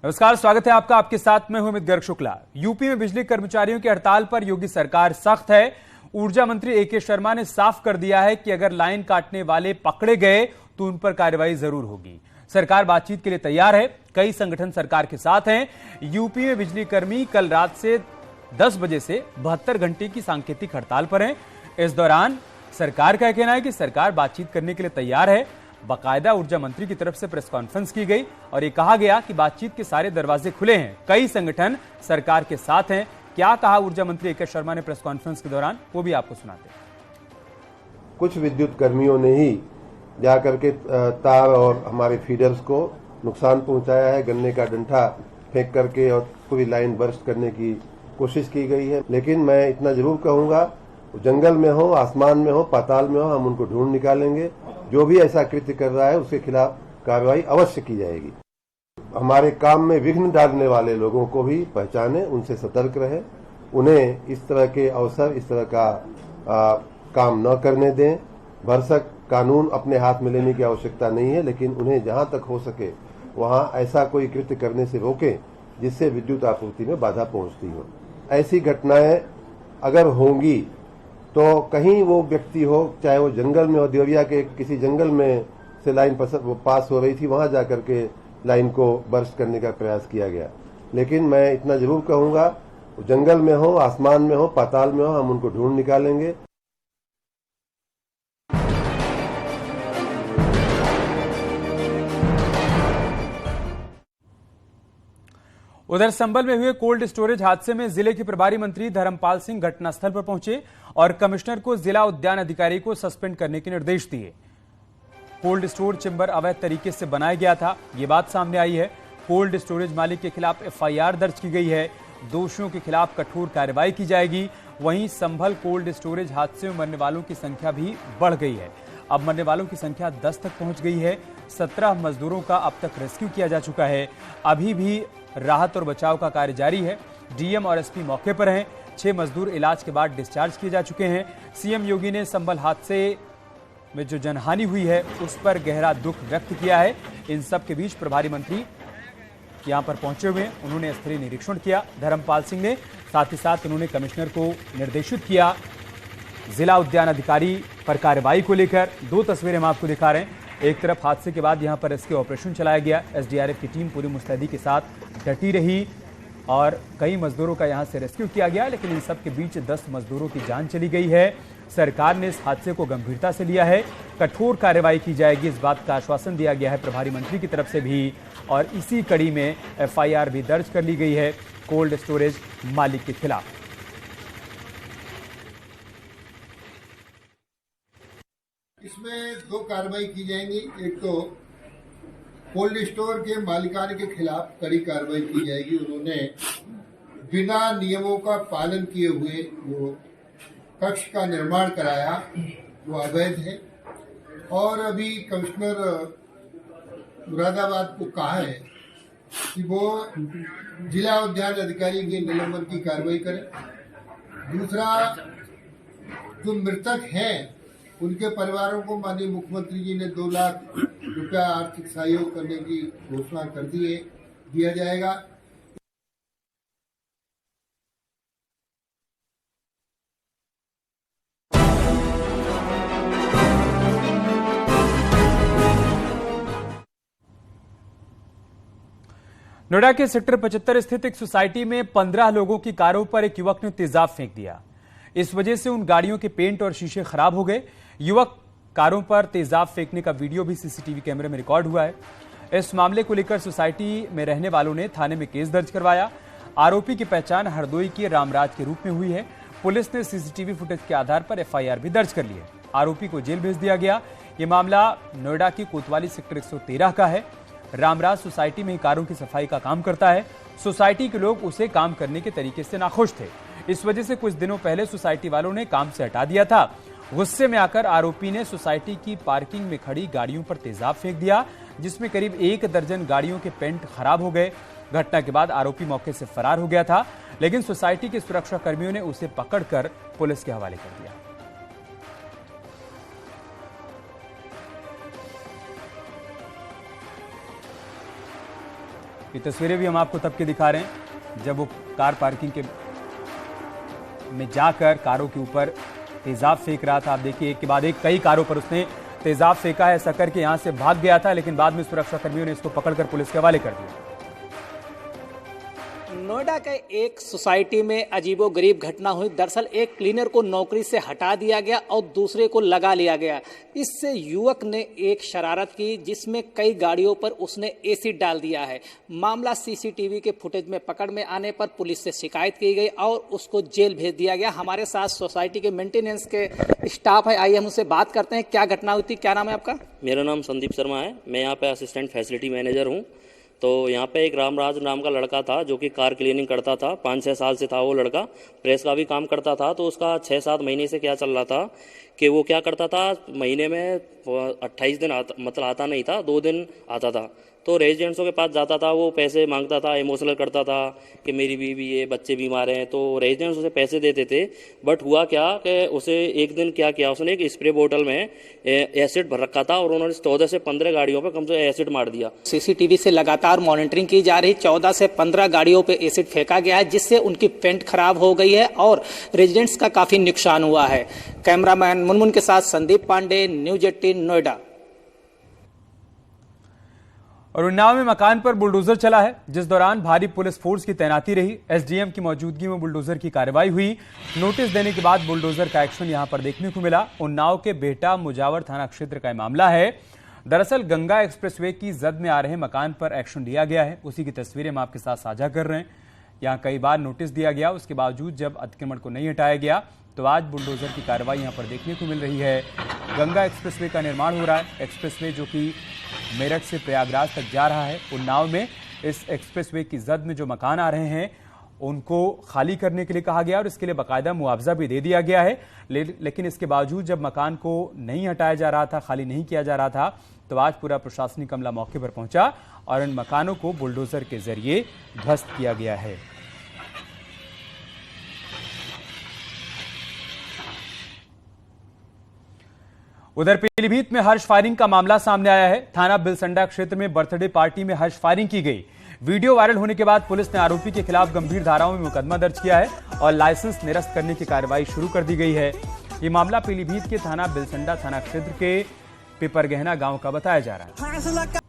नमस्कार, स्वागत है आपका। आपके साथ मैं हूं अमित गर्ग शुक्ला। यूपी में बिजली कर्मचारियों की हड़ताल पर योगी सरकार सख्त है। ऊर्जा मंत्री एके शर्मा ने साफ कर दिया है कि अगर लाइन काटने वाले पकड़े गए तो उन पर कार्रवाई जरूर होगी। सरकार बातचीत के लिए तैयार है। कई संगठन सरकार के साथ हैं। यूपी में बिजली कर्मी कल रात से 10 बजे से 72 घंटे की सांकेतिक हड़ताल पर हैं। इस दौरान सरकार का कहना है कि सरकार बातचीत करने के लिए तैयार है। बाकायदा ऊर्जा मंत्री की तरफ से प्रेस कॉन्फ्रेंस की गई और ये कहा गया कि बातचीत के सारे दरवाजे खुले हैं। कई संगठन सरकार के साथ हैं। क्या कहा ऊर्जा मंत्री एके शर्मा ने प्रेस कॉन्फ्रेंस के दौरान, वो भी आपको सुनाते हैं। कुछ विद्युत कर्मियों ने ही जाकर के तार और हमारे फीडर्स को नुकसान पहुंचाया है। गन्ने का डंठा फेंक करके और पूरी लाइन बर्स्ट करने की कोशिश की गई है। लेकिन मैं इतना जरूर कहूंगा, जंगल में हो, आसमान में हो, पाताल में हो, हम उनको ढूंढ निकालेंगे। जो भी ऐसा कृत्य कर रहा है उसके खिलाफ कार्रवाई अवश्य की जाएगी। हमारे काम में विघ्न डालने वाले लोगों को भी पहचाने, उनसे सतर्क रहे, उन्हें इस तरह के अवसर, इस तरह का काम न करने दें। भरसक कानून अपने हाथ में लेने की आवश्यकता नहीं है, लेकिन उन्हें जहां तक हो सके वहां ऐसा कोई कृत्य करने से रोकें जिससे विद्युत आपूर्ति में बाधा पहुंचती हो। ऐसी घटनाएं अगर होंगी तो कहीं वो व्यक्ति हो, चाहे वो जंगल में हो, देवरिया के किसी जंगल में से लाइन पास हो रही थी, वहां जाकर के लाइन को बर्स्ट करने का प्रयास किया गया। लेकिन मैं इतना जरूर कहूंगा, जंगल में हो, आसमान में हो, पाताल में हो, हम उनको ढूंढ निकालेंगे। उधर संभल में हुए कोल्ड स्टोरेज हादसे में जिले के प्रभारी मंत्री धर्मपाल सिंह घटनास्थल पर पहुंचे और कमिश्नर को जिला उद्यान अधिकारी को सस्पेंड करने के निर्देश दिए। कोल्ड स्टोर चेंबर अवैध तरीके से बनाया गया था, ये बात सामने आई है। कोल्ड स्टोरेज मालिक के खिलाफ एफआईआर दर्ज की गई है। दोषियों के खिलाफ कठोर कार्रवाई की जाएगी। वहीं संभल कोल्ड स्टोरेज हादसे में मरने वालों की संख्या भी बढ़ गई है। अब मरने वालों की संख्या 10 तक पहुंच गई है। 17 मजदूरों का अब तक रेस्क्यू किया जा चुका है। अभी भी राहत और बचाव का कार्य जारी है। डीएम और एसपी मौके पर हैं। 6 मजदूर इलाज के बाद डिस्चार्ज किए जा चुके हैं। सीएम योगी ने संभल हादसे में जो जनहानि हुई है उस पर गहरा दुख व्यक्त किया है। इन सब के बीच प्रभारी मंत्री यहां पर पहुंचे हुए हैं। उन्होंने स्थलीय निरीक्षण किया धर्मपाल सिंह ने, साथ ही साथ उन्होंने कमिश्नर को निर्देशित किया जिला उद्यान अधिकारी पर कार्रवाई को लेकर। 2 तस्वीरें हम आपको दिखा रहे हैं। एक तरफ हादसे के बाद यहां पर रेस्क्यू ऑपरेशन चलाया गया। एसडीआरएफ की टीम पूरी मुस्तैदी के साथ डटी रही और कई मजदूरों का यहां से रेस्क्यू किया गया। लेकिन इन सब के बीच 10 मजदूरों की जान चली गई है। सरकार ने इस हादसे को गंभीरता से लिया है। कठोर कार्रवाई की जाएगी, इस बात का आश्वासन दिया गया है प्रभारी मंत्री की तरफ से भी। और इसी कड़ी में एफआईआर भी दर्ज कर ली गई है कोल्ड स्टोरेज मालिक के खिलाफ। इसमें 2 कार्रवाई की जाएंगी। एक तो कोल्ड स्टोर के मालिकान के खिलाफ कड़ी कार्रवाई की जाएगी। उन्होंने बिना नियमों का पालन किए हुए वो कक्ष का निर्माण कराया, वो अवैध है। और अभी कमिश्नर मुरादाबाद को कहा है कि वो जिला उद्यान अधिकारी के निलंबन की कार्रवाई करें। दूसरा, जो मृतक हैं उनके परिवारों को माननीय मुख्यमंत्री जी ने 2 लाख रुपया आर्थिक सहयोग करने की घोषणा कर दी है, दिया जाएगा। नोएडा के सेक्टर 75 स्थित एक सोसाइटी में 15 लोगों की कारों पर एक युवक ने तेजाब फेंक दिया। इस वजह से उन गाड़ियों के पेंट और शीशे खराब हो गए। युवक कारों पर तेजाब फेंकने का वीडियो भी सीसीटीवी कैमरे में रिकॉर्ड हुआ है। इस मामले को लेकर सोसाइटी में रहने वालों ने थाने में केस दर्ज करवाया। आरोपी की पहचान हरदोई के रामराज के रूप में हुई है। पुलिस ने सीसीटीवी फुटेज के आधार पर एफआईआर भी दर्ज कर ली है। आरोपी को जेल भेज दिया गया। ये मामला नोएडा की कोतवाली सेक्टर 113 का है। रामराज सोसाइटी में ही कारों की सफाई का काम करता है। सोसाइटी के लोग उसे काम करने के तरीके से नाखुश थे। इस वजह से कुछ दिनों पहले सोसाइटी वालों ने काम से हटा दिया था। गुस्से में आकर आरोपी ने सोसाइटी की पार्किंग में खड़ी गाड़ियों पर तेजाब फेंक दिया, जिसमें करीब 1 दर्जन गाड़ियों के पेंट खराब हो गए। घटना के बाद आरोपी मौके से फरार हो गया था, लेकिन सोसाइटी के सुरक्षा कर्मियों ने उसे पकड़कर पुलिस के हवाले कर दिया। ये तस्वीरें भी हम आपको तब के दिखा रहे हैं जब वो कार पार्किंग के में जाकर कारों के ऊपर तेजाब फेंक रहा था। आप देखिए, एक के बाद एक कई कारों पर उसने तेजाब फेंका है। ऐसा करके यहां से भाग गया था, लेकिन बाद में सुरक्षा कर्मियों ने इसको पकड़कर पुलिस के हवाले कर दिया। नोएडा के एक सोसाइटी में अजीबोगरीब घटना हुई। दरअसल एक क्लीनर को नौकरी से हटा दिया गया और दूसरे को लगा लिया गया। इससे युवक ने एक शरारत की जिसमें कई गाड़ियों पर उसने एसिड डाल दिया है। मामला सीसीटीवी के फुटेज में पकड़ में आने पर पुलिस से शिकायत की गई और उसको जेल भेज दिया गया। हमारे साथ सोसाइटी के मेंटेनेंस के स्टाफ है, आइए हम उससे बात करते हैं। क्या घटना हुई थी, क्या नाम है आपका? मेरा नाम संदीप शर्मा है, मैं यहाँ पे असिस्टेंट फैसिलिटी मैनेजर हूँ। तो यहाँ पे एक रामराज नाम का लड़का था जो कि कार क्लीनिंग करता था। 5-6 साल से था वो लड़का, प्रेस का भी काम करता था। तो उसका 6-7 महीने से क्या चल रहा था कि वो क्या करता था, महीने में 28 दिन मतलब आता नहीं था, 2 दिन आता था। तो रेजिडेंट्सों के पास जाता था, वो पैसे मांगता था, इमोशनल करता था कि मेरी बीवी ये बच्चे बीमार हैं। तो रेजिडेंट्स उसे पैसे देते थे। बट हुआ क्या कि उसे एक दिन क्या किया, उसने एक स्प्रे बोतल में एसिड भर रखा था और उन्होंने 14 से 15 गाड़ियों पे कम से एसिड मार दिया। सीसीटीवी से लगातार मॉनिटरिंग की जा रही। 14 से 15 गाड़ियों पे एसिड फेंका गया है जिससे उनकी पेंट खराब हो गई है और रेजिडेंट्स का काफी नुकसान हुआ है। कैमरामैन मुनमुन के साथ संदीप पांडे, न्यूज 18 नोएडा। और उन्नाव में मकान पर बुलडोजर चला है, जिस दौरान भारी पुलिस फोर्स की तैनाती रही। एसडीएम की मौजूदगी में बुलडोजर की कार्रवाई हुई। नोटिस देने के बाद बुलडोजर का एक्शन यहां पर देखने को मिला। उन्नाव के बेहटा मुजावर थाना क्षेत्र का मामला है। दरअसल गंगा एक्सप्रेसवे की जद में आ रहे मकान पर एक्शन लिया गया है, उसी की तस्वीरें हम आपके साथ साझा कर रहे हैं। यहां कई बार नोटिस दिया गया, उसके बावजूद जब अतिक्रमण को नहीं हटाया गया तो आज बुलडोजर की कार्रवाई यहां पर देखने को मिल रही है। गंगा एक्सप्रेसवे का निर्माण हो रहा है। एक्सप्रेसवे जो कि मेरठ से प्रयागराज तक जा रहा है। उन्नाव में इस एक्सप्रेसवे की जद में जो मकान आ रहे हैं उनको खाली करने के लिए कहा गया और इसके लिए बाकायदा मुआवजा भी दे दिया गया है। लेकिन इसके बावजूद जब मकान को नहीं हटाया जा रहा था, खाली नहीं किया जा रहा था, तो आज पूरा प्रशासनिक अमला मौके पर पहुंचा और इन मकानों को बुलडोजर के जरिए ध्वस्त किया गया है। उधर पीलीभीत में हर्ष फायरिंग का मामला सामने आया है। थाना बिलसंडा क्षेत्र में बर्थडे पार्टी में हर्ष फायरिंग की गई। वीडियो वायरल होने के बाद पुलिस ने आरोपी के खिलाफ गंभीर धाराओं में मुकदमा दर्ज किया है और लाइसेंस निरस्त करने की कार्रवाई शुरू कर दी गई है। ये मामला पीलीभीत के थाना बिलसंडा थाना क्षेत्र के पिपरगहना गांव का बताया जा रहा है।